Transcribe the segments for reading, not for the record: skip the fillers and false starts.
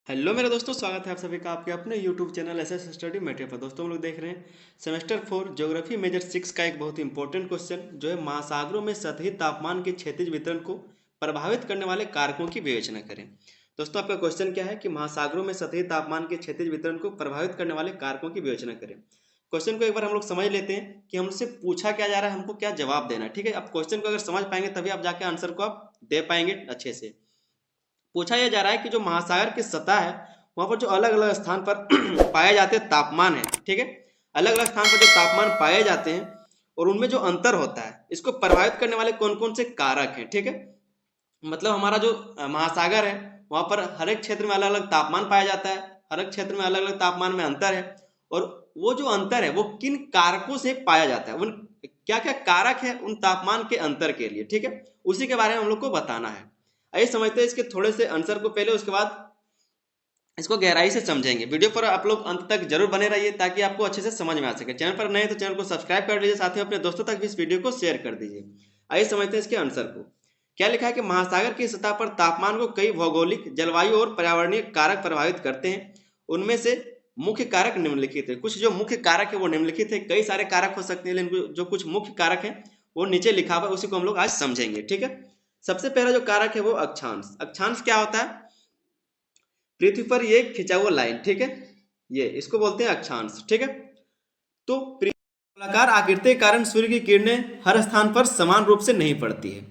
Hello मेरे दोस्तों, स्वागत है आप सभी का आपके अपने YouTube channel SS study material पर। दोस्तों हम लोग देख रहे हैं सेमेस्टर 4 ज्योग्राफी मेजर 6 का एक बहुत ही इंपॉर्टेंट क्वेश्चन जो है महासागरों में सतही तापमान के क्षैतिज वितरण को प्रभावित करने वाले कारकों की विवेचना करें। दोस्तों आपका क्वेश्चन क्या है कि महासागरों में सतही तापमान के क्षैतिज वितरण को प्रभावित करने वाले कारकों की विवेचना करें। क्वेश्चन को एक बार हम लोग समझ लेते हैं कि हमसे पूछा क्या जा रहा है, हमको क्या जवाब देना है। ठीक है, अब क्वेश्चन को अगर समझ पाएंगे तभी आप जाके आंसर को आप दे पाएंगे अच्छे से। पूछा यह जा रहा है कि जो महासागर की सतह है वहां पर जो अलग अलग स्थान पर पाए जाते तापमान है, ठीक है, अलग अलग स्थान पर जो तापमान पाए जाते हैं और उनमें जो अंतर होता है इसको प्रभावित करने वाले कौन कौन से कारक हैं। ठीक है, मतलब हमारा जो महासागर है वहां पर हर एक क्षेत्र में अलग अलग तापमान पाया जाता है, हर एक क्षेत्र में अलग अलग तापमान में अंतर है और वो जो अंतर है वो किन कारकों से पाया जाता है, उन क्या क्या कारक है उन तापमान के अंतर के लिए। ठीक है, उसी के बारे में हम लोग को बताना है। आइए समझते हैं इसके थोड़े से आंसर को पहले, उसके बाद इसको गहराई से समझेंगे। वीडियो पर आप लोग अंत तक जरूर बने रहिए ताकि आपको अच्छे से समझ में आ सके। चैनल पर नए तो चैनल को सब्सक्राइब कर लीजिए, साथ ही अपने दोस्तों तक भी इस वीडियो को शेयर कर दीजिए। आइए समझते हैं इसके आंसर को। क्या लिखा है कि महासागर की सतह पर तापमान को कई भौगोलिक, जलवायु और पर्यावरणीय कारक प्रभावित करते हैं। उनमें से मुख्य कारक निम्नलिखित है। कुछ जो मुख्य कारक है वो निम्नलिखित है, कई सारे कारक हो सकते हैं लेकिन जो कुछ मुख्य कारक है वो नीचे लिखा हुआ है, उसी को हम लोग आज समझेंगे। ठीक है, सबसे पहला जो कारक है वो अक्षांश। अक्षांश क्या होता है? पृथ्वी पर ये खिंचा हुआ लाइन, ठीक है, ये इसको बोलते हैं अक्षांश। ठीक है, तो गोलाकार आकृति के कारण सूर्य की किरणें हर स्थान पर समान रूप से नहीं पड़ती है।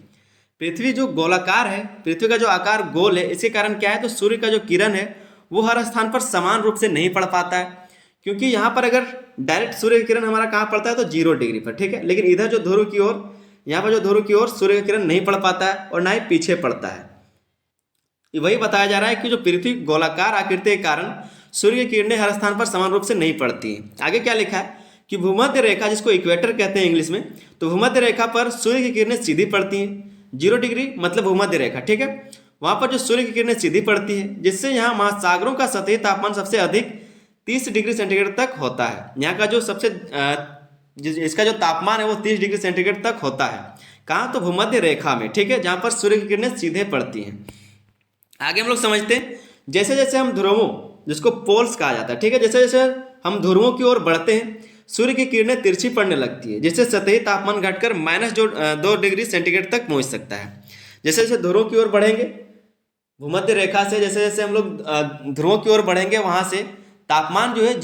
पृथ्वी जो गोलाकार है, पृथ्वी का जो आकार गोल है, इसके कारण क्या है तो सूर्य का जो किरण है वो हर स्थान पर समान रूप से नहीं पड़ पाता है, क्योंकि यहाँ पर अगर डायरेक्ट सूर्य की किरण हमारा कहाँ पड़ता है तो 0 डिग्री पर। ठीक है, लेकिन इधर जो ध्रुव की ओर, यहाँ पर जो ध्रुव की ओर सूर्य की किरण नहीं पड़ पाता है और ना ही पीछे पड़ता है। वही बताया जा रहा है कि जो पृथ्वी गोलाकार आकृति के कारण सूर्य की किरणें हर स्थान पर समान रूप से नहीं पड़ती हैं। आगे क्या लिखा है कि भूमध्य रेखा, जिसको इक्वेटर कहते हैं इंग्लिश में, तो भूमध्य रेखा पर सूर्य की किरणें सीधी पड़ती हैं। 0 डिग्री मतलब भूमध्य रेखा। ठीक है, वहां पर जो सूर्य की किरणें सीधी पड़ती है, जिससे यहाँ महासागरों का सतही तापमान सबसे अधिक 30 डिग्री सेंटीग्रेड तक होता है। यहाँ का जो सबसे इसका जो तापमान है वो 30 डिग्री सेंटीग्रेड तक होता है। कहाँ तो भूमध्य रेखा में। ठीक है, जहाँ पर सूर्य की किरणें सीधे पड़ती हैं। आगे हम लोग समझते हैं, जैसे जैसे हम ध्रुवों, जिसको पोल्स कहा जाता है, ठीक है, जैसे जैसे हम ध्रुवों की ओर बढ़ते हैं सूर्य की किरणें तिरछी पड़ने लगती है, जिससे सतही तापमान घटकर -2 डिग्री सेंटीग्रेड तक पहुंच सकता है। जैसे जैसे ध्रुवों की ओर बढ़ेंगे भूमध्य रेखा से, जैसे जैसे हम लोग ध्रुवों की ओर बढ़ेंगे वहां से तापमान जो है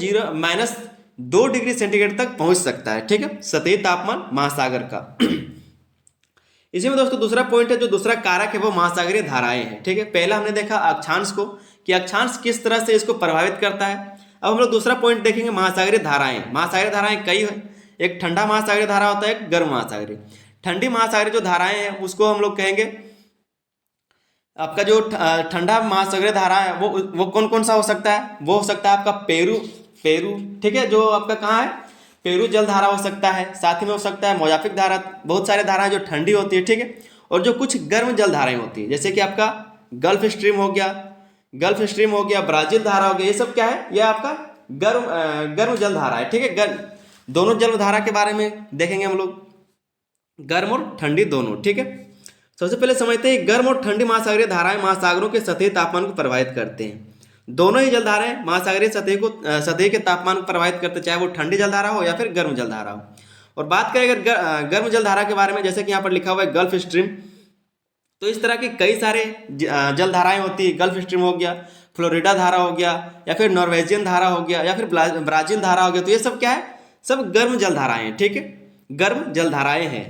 -2 डिग्री सेंटीग्रेड तक पहुंच सकता है। ठीक है, सतही तापमान महासागर का। इसी में दोस्तों दूसरा पॉइंट है, जो दूसरा कारक है वो महासागरीय धाराएं हैं। ठीक है, पहला हमने देखा अक्षांश को कि अक्षांश किस तरह से इसको प्रभावित करता है। अब हम लोग दूसरा पॉइंट देखेंगे महासागरीय धाराएं। महासागरीय धाराएं कई है, एक ठंडा महासागरीय धारा होता है, एक गर्म महासागरीय। ठंडी महासागरीय जो धाराएं हैं उसको हम लोग कहेंगे, आपका जो ठंडा महासागरीय धारा है वो कौन कौन सा हो सकता है? वो हो सकता है आपका पेरू पेरू ठीक है, जो आपका कहाँ है, पेरू जल धारा हो सकता है। साथ ही में हो सकता है मोजाफिक धारा। बहुत सारे धाराएं जो ठंडी होती है, ठीक है, और जो कुछ गर्म जल धाराएं होती है, जैसे कि आपका गल्फ स्ट्रीम हो गया, ब्राजील धारा हो गया। ये सब क्या है? ये आपका गर्म जल धारा है। ठीक है, दोनों जल धारा के बारे में देखेंगे हम लोग, गर्म और ठंडी दोनों। ठीक है, सबसे पहले समझते हैं गर्म और ठंडी महासागरीय धाराएं महासागरों के सतही तापमान को प्रभावित करते हैं। दोनों ही जलधाराएं महासागरीय सतही के तापमान को प्रभावित करते हैं, चाहे वो ठंडी जलधारा हो या फिर गर्म जलधारा हो। और बात करें अगर गर्म जलधारा के बारे में, जैसे कि यहाँ पर लिखा हुआ है गल्फ स्ट्रीम, तो इस तरह की कई सारे जलधाराएं होती है। गल्फ स्ट्रीम हो गया, फ्लोरिडा धारा हो गया, या फिर नॉर्वेजियन धारा हो गया, या फिर ब्राजील धारा हो गया। तो ये सब क्या है? सब गर्म जलधाराएं हैं। ठीक है, गर्म जलधाराएं हैं।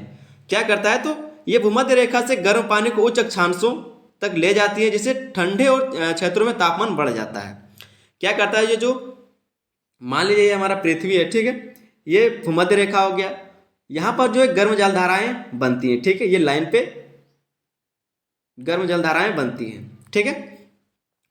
क्या करता है तो ये भूमध्य रेखा से गर्म पानी को उच्च अक्षांशों तक ले जाती है, जिससे ठंडे और क्षेत्रों में तापमान बढ़ जाता है। क्या करता है, ये जो मान लीजिए ये हमारा पृथ्वी है, ठीक है, ये भूमध्य रेखा हो गया, यहाँ पर जो है गर्म जलधाराएं बनती हैं। ठीक है, ये लाइन पे गर्म जलधाराएं बनती हैं। ठीक है,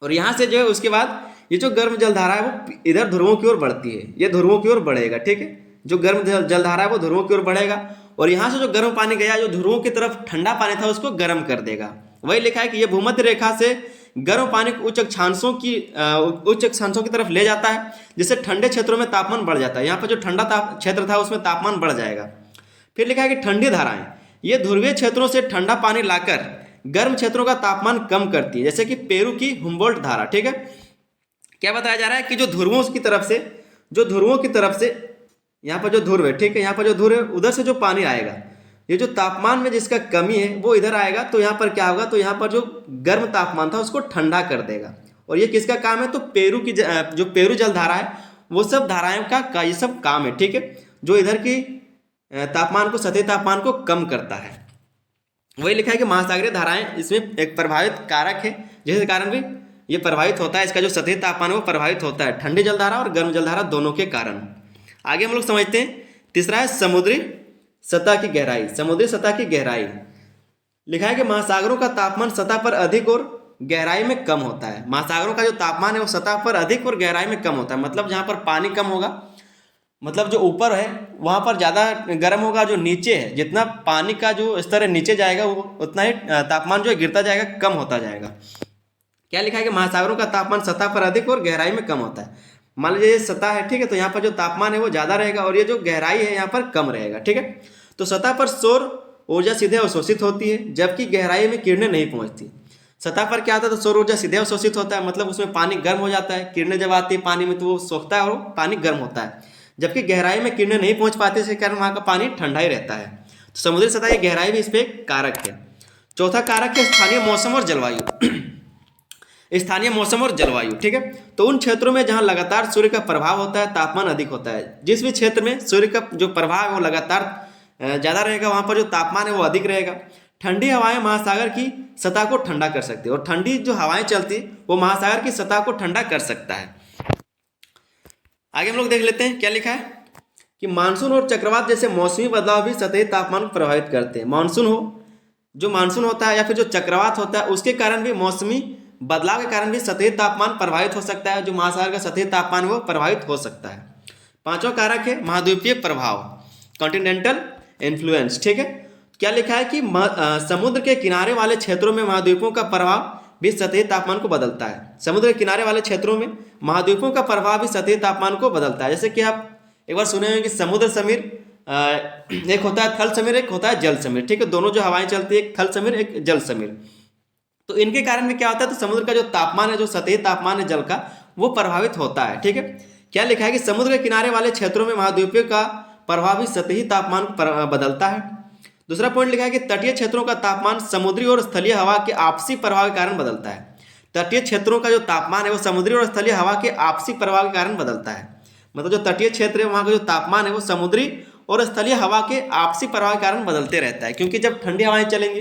और यहाँ से जो है उसके बाद ये जो गर्म जलधारा है वो इधर ध्रुवों की ओर बढ़ती है, ये ध्रुवों की ओर बढ़ेगा। ठीक है, जो गर्म जलधारा है वो ध्रुवों की ओर बढ़ेगा, और यहाँ से जो गर्म पानी गया, जो ध्रुवों की तरफ ठंडा पानी था उसको गर्म कर देगा। वही लिखा है कि ये भूमध्य रेखा से गर्म पानी को उच्च अक्षांशों की तरफ ले जाता है, जिससे ठंडे क्षेत्रों में तापमान बढ़ जाता है। यहाँ पर जो ठंडा क्षेत्र था उसमें तापमान बढ़ जाएगा। फिर लिखा है कि ठंडी धाराएं, ये ध्रुवीय क्षेत्रों से ठंडा पानी लाकर गर्म क्षेत्रों का तापमान कम करती है, जैसे कि पेरू की हुम्बोल्ट धारा। ठीक है, क्या बताया जा रहा है कि जो ध्रुवों की तरफ से, जो ध्रुवों की तरफ से यहाँ पर जो ध्रुव है, ठीक है, यहाँ पर जो ध्रुव है उधर से जो पानी आएगा, ये जो तापमान में जिसका कमी है वो इधर आएगा, तो यहाँ पर क्या होगा, तो यहाँ पर जो गर्म तापमान था उसको ठंडा कर देगा। और ये किसका काम है, तो पेरू की जो पेरू जल धारा है वो सब धाराओं का ये सब काम है, ठीक है, जो इधर की तापमान को, सतही तापमान को कम करता है। वही लिखा है कि महासागरीय धाराएं इसमें एक प्रभावित कारक है, जिसके कारण भी ये प्रभावित होता है, इसका जो सतही तापमान है वो प्रभावित होता है ठंडी जलधारा और गर्म जलधारा दोनों के कारण। आगे हम लोग समझते हैं। तीसरा है समुद्री सतह की गहराई। समुद्री सतह की गहराई लिखा है कि महासागरों का तापमान सतह पर अधिक और गहराई में कम होता है। महासागरों का जो तापमान है वो सतह पर अधिक और गहराई में कम होता है, मतलब जहाँ पर पानी कम होगा, मतलब जो ऊपर है वहाँ पर ज़्यादा गर्म होगा, जो नीचे है जितना पानी का जो स्तर है नीचे जाएगा वो उतना ही तापमान जो है गिरता जाएगा, कम होता जाएगा। क्या लिखा है कि महासागरों का तापमान सतह पर अधिक और गहराई में कम होता है। मान लीजिए ये सतह है, ठीक है, तो यहाँ पर जो तापमान है वो ज़्यादा रहेगा और ये जो गहराई है यहाँ पर कम रहेगा, ठीक है। तो सतह पर सौर ऊर्जा सीधे अवशोषित होती है, जबकि गहराई में किरणें नहीं पहुँचती। सतह पर क्या होता है, तो सौर ऊर्जा सीधे अवशोषित होता है, मतलब उसमें पानी गर्म हो जाता है, किरणें जब आती है पानी में तो वो सोखता है और पानी गर्म होता है, जबकि गहराई में किरणें नहीं पहुंच पाती, इसके कारण वहाँ का पानी ठंडा ही रहता है। तो समुद्री सतह की गहराई भी इस पर एक कारक है। चौथा कारक है स्थानीय मौसम और जलवायु। स्थानीय मौसम और जलवायु, ठीक है, तो उन क्षेत्रों में जहाँ लगातार सूर्य का प्रभाव होता है तापमान अधिक होता है। जिस भी क्षेत्र में सूर्य का जो प्रभाव है वो लगातार ज़्यादा रहेगा, वहाँ पर जो तापमान है वो अधिक रहेगा। ठंडी हवाएं महासागर की सतह को ठंडा कर सकती है, और ठंडी जो हवाएं चलती है वो महासागर की सतह को ठंडा कर सकता है। आगे हम लोग देख लेते हैं क्या लिखा है कि मानसून और चक्रवात जैसे मौसमी बदलाव भी सतही तापमान को प्रभावित करते हैं। मानसून हो, जो मानसून होता है या फिर जो चक्रवात होता है उसके कारण भी, मौसमी बदलाव के कारण भी सतही तापमान प्रभावित हो सकता है, जो महासागर का सतही तापमान वो प्रभावित हो सकता है। पांचवा कारक है महाद्वीपीय प्रभाव, कॉन्टिनेंटल इन्फ्लुएंस, ठीक है। क्या लिखा है कि समुद्र के किनारे वाले क्षेत्रों में महाद्वीपों का प्रभाव भी सतही तापमान को बदलता है। समुद्र के किनारे वाले क्षेत्रों में महाद्वीपों का प्रभाव भी सतही तापमान को बदलता है। जैसे कि आप एक बार सुने होंगे कि समुद्र समीर, एक होता है थल समीर, एक होता है जल समीर, ठीक है, दोनों जो हवाएं चलती है, एक थल समीर एक जल समीर। तो इनके कारण में क्या होता है, तो समुद्र का जो तापमान है, जो सतही तापमान है जल का, वो प्रभावित होता है, ठीक है। क्या लिखा है कि समुद्र के किनारे वाले क्षेत्रों में महाद्वीपों का प्रभाव भी सतही तापमान को बदलता है। दूसरा पॉइंट लिखा है कि तटीय क्षेत्रों का तापमान समुद्री और स्थलीय हवा के आपसी प्रभाव के कारण बदलता है। तटीय क्षेत्रों का जो तापमान है वो समुद्री और स्थलीय हवा के आपसी प्रभाव के कारण बदलता है। मतलब जो तटीय क्षेत्र है वहाँ का जो तापमान है वो समुद्री और स्थलीय हवा के आपसी प्रभाव के कारण बदलते रहता है, क्योंकि जब ठंडी हवाएं चलेंगी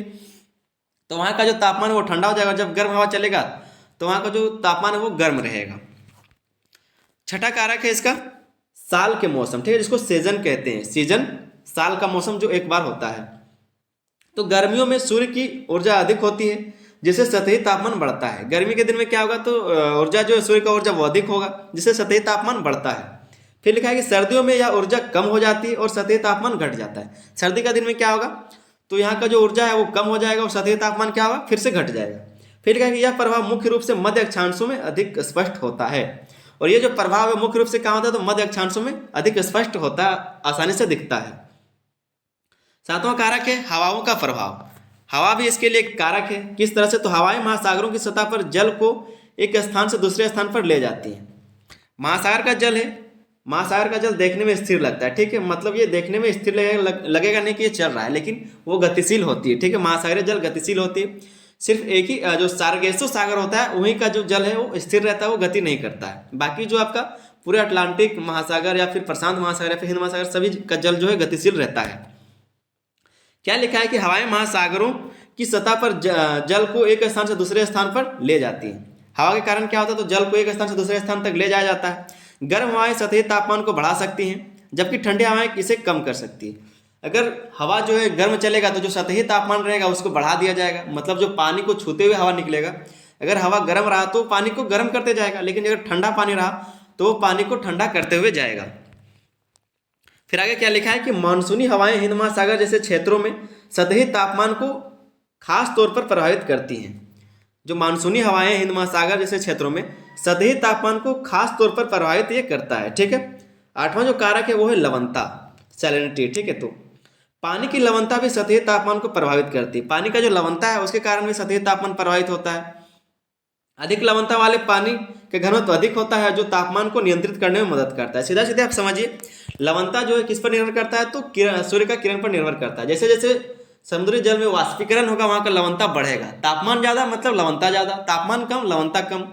तो वहाँ का जो तापमान है वो ठंडा हो जाएगा, जब गर्म हवा चलेगा तो वहाँ का जो तापमान है वो गर्म रहेगा। छठा कारक है इसका साल के मौसम, ठीक है, जिसको सीजन कहते हैं। सीजन साल का मौसम जो एक बार होता है। तो गर्मियों में सूर्य की ऊर्जा अधिक होती है, जिससे सतही तापमान बढ़ता है। गर्मी के दिन में क्या होगा, तो ऊर्जा जो है सूर्य का ऊर्जा वो अधिक होगा, जिससे सतही तापमान बढ़ता है। फिर लिखा है कि सर्दियों में यह ऊर्जा कम हो जाती है और सतही तापमान घट जाता है। सर्दी का दिन में क्या होगा, तो यहाँ का जो ऊर्जा है वो कम हो जाएगा और सतही तापमान क्या होगा, फिर से घट जाएगा। फिर लिखा है कि यह प्रभाव मुख्य रूप से मध्य अक्षांशों में अधिक स्पष्ट होता है। और ये जो प्रभाव है मुख्य रूप से क्या होता है, तो मध्य अक्षांशों में अधिक स्पष्ट होता है, आसानी से दिखता है। सातवां कारक है हवाओं का प्रभाव। हवा भी इसके लिए एक कारक है। किस तरह से, तो हवाएं महासागरों की सतह पर जल को एक स्थान से दूसरे स्थान पर ले जाती हैं। महासागर का जल है, महासागर का जल देखने में स्थिर लगता है, ठीक है, मतलब ये देखने में स्थिर लगेगा नहीं कि ये चल रहा है, लेकिन वो गतिशील होती है, ठीक है, महासागरीय जल गतिशील होती है। सिर्फ एक ही जो सार्गेसो सागर होता है वहीं का जो जल है वो स्थिर रहता है, वो गति नहीं करता है। बाकी जो आपका पूरे अटलांटिक महासागर या फिर प्रशांत महासागर या फिर हिंद महासागर सभी का जल जो है गतिशील रहता है। क्या लिखा है कि हवाएं महासागरों की सतह पर जल को एक स्थान से दूसरे स्थान पर ले जाती हैं। हवा के कारण क्या होता है, तो जल को एक स्थान से दूसरे स्थान तक ले जाया जाता है। गर्म हवाएं सतही तापमान को बढ़ा सकती हैं, जबकि ठंडी हवाएं इसे कम कर सकती है। अगर हवा जो है गर्म चलेगा तो जो सतही तापमान रहेगा उसको बढ़ा दिया जाएगा, मतलब जो पानी को छूते हुए हवा निकलेगा। अगर हवा गर्म रहा तो पानी को गर्म करते जाएगा, लेकिन अगर ठंडा पानी रहा तो पानी को ठंडा करते हुए जाएगा। फिर आगे क्या लिखा है कि मानसूनी हवाएं हिंद महासागर जैसे क्षेत्रों में सतही तापमान को खास तौर पर प्रभावित करती हैं। जो मानसूनी हवाएं हिंद महासागर जैसे क्षेत्रों में सतही तापमान को खास तौर पर प्रभावित ये करता है, ठीक है। आठवां जो कारक है वो है लवणता, सैलिनिटी, ठीक है। तो पानी की लवणता भी सतही तापमान को प्रभावित करती है। पानी का जो लवणता है उसके कारण भी सतही तापमान प्रभावित होता है। अधिक लवणता वाले पानी के घनत्व अधिक होता है, जो तापमान को नियंत्रित करने में मदद करता है। सीधा सीधे आप समझिए, लवणता जो है किस पर निर्भर करता है, तो सूर्य का किरण पर निर्भर करता है। जैसे जैसे समुद्री जल में वाष्पीकरण होगा वहाँ का लवणता बढ़ेगा। तापमान ज़्यादा मतलब लवणता ज़्यादा, तापमान कम लवणता कम,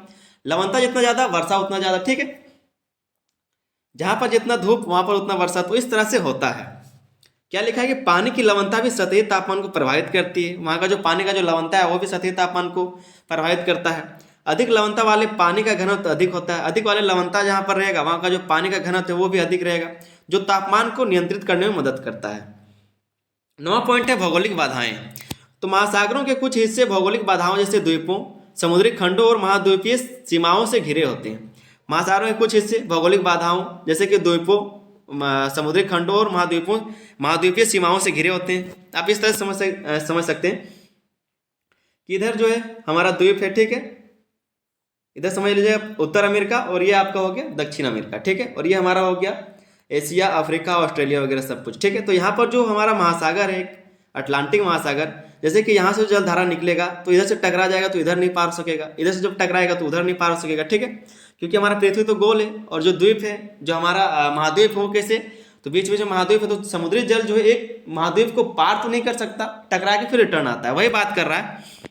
लवणता जितना ज़्यादा वर्षा उतना ज़्यादा। ठीक है, जहाँ पर जितना धूप वहाँ पर उतना वर्षा, तो इस तरह से होता है। क्या लिखा है कि पानी की लवणता भी सतही तापमान को प्रभावित करती है। वहाँ का जो पानी का जो लवणता है वो भी सतही तापमान को प्रभावित करता है। अधिक लवणता वाले पानी का घनत्व अधिक होता है। अधिक वाले लवणता जहाँ पर रहेगा वहाँ का जो पानी का घनत्व है वो भी अधिक रहेगा, जो तापमान को नियंत्रित करने में मदद करता है। 9वां पॉइंट है भौगोलिक बाधाएं। तो महासागरों के कुछ हिस्से भौगोलिक बाधाओं जैसे द्वीपों, समुद्री खंडों और महाद्वीपीय सीमाओं से घिरे होते हैं। महासागरों के कुछ हिस्से भौगोलिक बाधाओं जैसे कि द्वीपों, समुद्री खंडों और महाद्वीपीय सीमाओं से घिरे होते हैं। आप इस तरह समझ सकते हैं कि इधर जो है हमारा द्वीप है, ठीक है, इधर समझ लीजिएगा उत्तर अमेरिका, और ये आपका हो गया दक्षिण अमेरिका, ठीक है, और ये हमारा हो गया एशिया, अफ्रीका, ऑस्ट्रेलिया वगैरह सब कुछ, ठीक है। तो यहाँ पर जो हमारा महासागर है, अटलांटिक महासागर, जैसे कि यहाँ से जलधारा निकलेगा तो इधर से टकरा जाएगा तो इधर नहीं पार हो सकेगा, इधर से जब टकराएगा तो उधर नहीं पार हो सकेगा, ठीक है, क्योंकि हमारा पृथ्वी तो गोल है। और जो द्वीप है, जो हमारा महाद्वीप हो कैसे, तो बीच में जो महाद्वीप है तो समुद्री जल जो है एक महाद्वीप को पार तो नहीं कर सकता, टकरा के फिर रिटर्न आता है। वही बात कर रहा है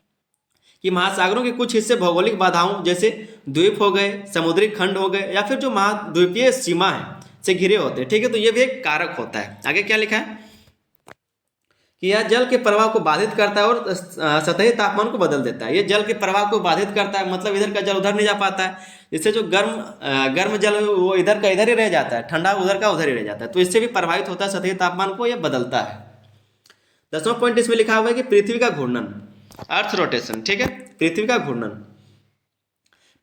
कि महासागरों के कुछ हिस्से भौगोलिक बाधाओं जैसे द्वीप हो गए, समुद्री खंड हो गए, या फिर जो महाद्वीपीय सीमा है से घिरे होते हैं, ठीक है। तो ये भी एक कारक होता है। आगे क्या लिखा है कि यह जल के प्रवाह को बाधित करता है और सतही तापमान को बदल देता है। ये जल के प्रवाह को बाधित करता है, मतलब इधर का जल उधर नहीं जा पाता है, इससे जो गर्म जल है वो इधर का इधर ही रह जाता है, ठंडा उधर का उधर ही रह जाता है, तो इससे भी प्रभावित होता है सतही तापमान को, यह बदलता है। 10वां पॉइंट इसमें लिखा हुआ है कि पृथ्वी का घूर्णन, अर्थ रोटेशन, ठीक है, पृथ्वी का घूर्णन।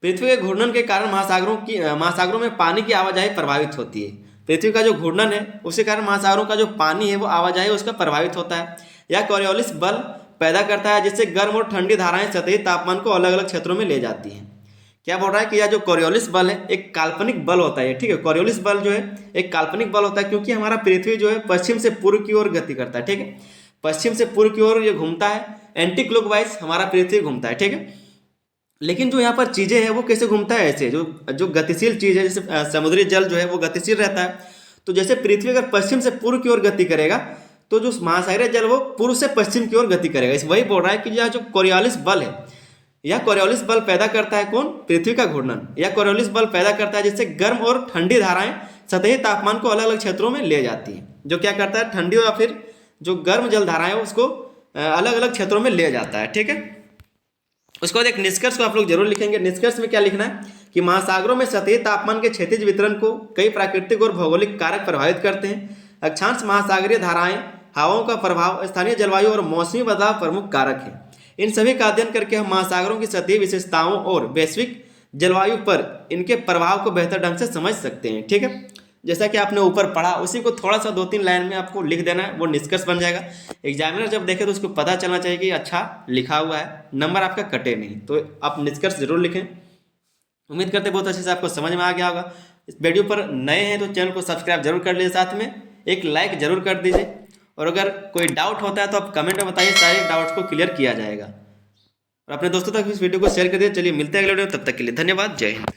पृथ्वी के घूर्णन के कारण महासागरों में पानी की आवाजाही प्रभावित होती है। पृथ्वी का जो घूर्णन है उसके कारण महासागरों का जो पानी है वो आवाजाही उसका प्रभावित होता है। यह कोरियोलिस बल पैदा करता है, जिससे गर्म और ठंडी धाराएं सतही तापमान को अलग अलग क्षेत्रों में ले जाती हैं। क्या बोल रहा है कि यह जो कोरियोलिस बल है एक काल्पनिक बल होता है, ठीक है। कोरियोलिस बल जो है एक काल्पनिक बल होता है, क्योंकि हमारा पृथ्वी जो है पश्चिम से पूर्व की ओर गति करता है, ठीक है, पश्चिम से पूर्व की ओर ये घूमता है, एंटी क्लॉकवाइज हमारा पृथ्वी घूमता है, ठीक है। लेकिन जो यहाँ पर चीज़ें हैं वो कैसे घूमता है, ऐसे जो गतिशील चीज़ है, जैसे समुद्री जल जो है वो गतिशील रहता है। तो जैसे पृथ्वी अगर पश्चिम से पूर्व की ओर गति करेगा तो जो महासागरीय जल वो पूर्व से पश्चिम की ओर गति करेगा। इस वही बोल रहा है कि यह जो कोरियोलिस बल है, यह कोरियोलिस बल पैदा करता है कौन, पृथ्वी का घूर्णन। यह कोरियोलिस बल पैदा करता है जिससे गर्म और ठंडी धाराएं सतही तापमान को अलग अलग क्षेत्रों में ले जाती हैं। जो क्या करता है, ठंडी या फिर जो गर्म जल धाराएं उसको अलग अलग क्षेत्रों में ले जाता है, ठीक है। उसके बाद एक निष्कर्ष को आप लोग जरूर लिखेंगे। निष्कर्ष में क्या लिखना है कि महासागरों में सतही तापमान के क्षैतिज वितरण को कई प्राकृतिक और भौगोलिक कारक प्रभावित करते हैं। अक्षांश महासागरीय धाराएं, हवाओं का प्रभाव, स्थानीय जलवायु और मौसमी बदलाव प्रमुख कारक हैं। इन सभी का अध्ययन करके हम महासागरों की सतही विशेषताओं और वैश्विक जलवायु पर इनके प्रभाव को बेहतर ढंग से समझ सकते हैं, ठीक है। जैसा कि आपने ऊपर पढ़ा उसी को थोड़ा सा 2-3 लाइन में आपको लिख देना है, वो निष्कर्ष बन जाएगा। एग्जामिनर जब देखे तो उसको पता चलना चाहिए कि अच्छा लिखा हुआ है, नंबर आपका कटे नहीं। तो आप निष्कर्ष जरूर लिखें। उम्मीद करते बहुत अच्छे से आपको समझ में आ गया होगा। इस वीडियो पर नए हैं तो चैनल को सब्सक्राइब जरूर कर लीजिए, साथ में एक लाइक जरूर कर दीजिए, और अगर कोई डाउट होता है तो आप कमेंट में बताइए, सारे डाउट्स को क्लियर किया जाएगा। और अपने दोस्तों तक इस वीडियो को शेयर कर दिए। चलिए मिलते हैं अगले वीडियो में, तब तक के लिए धन्यवाद, जय हिंद।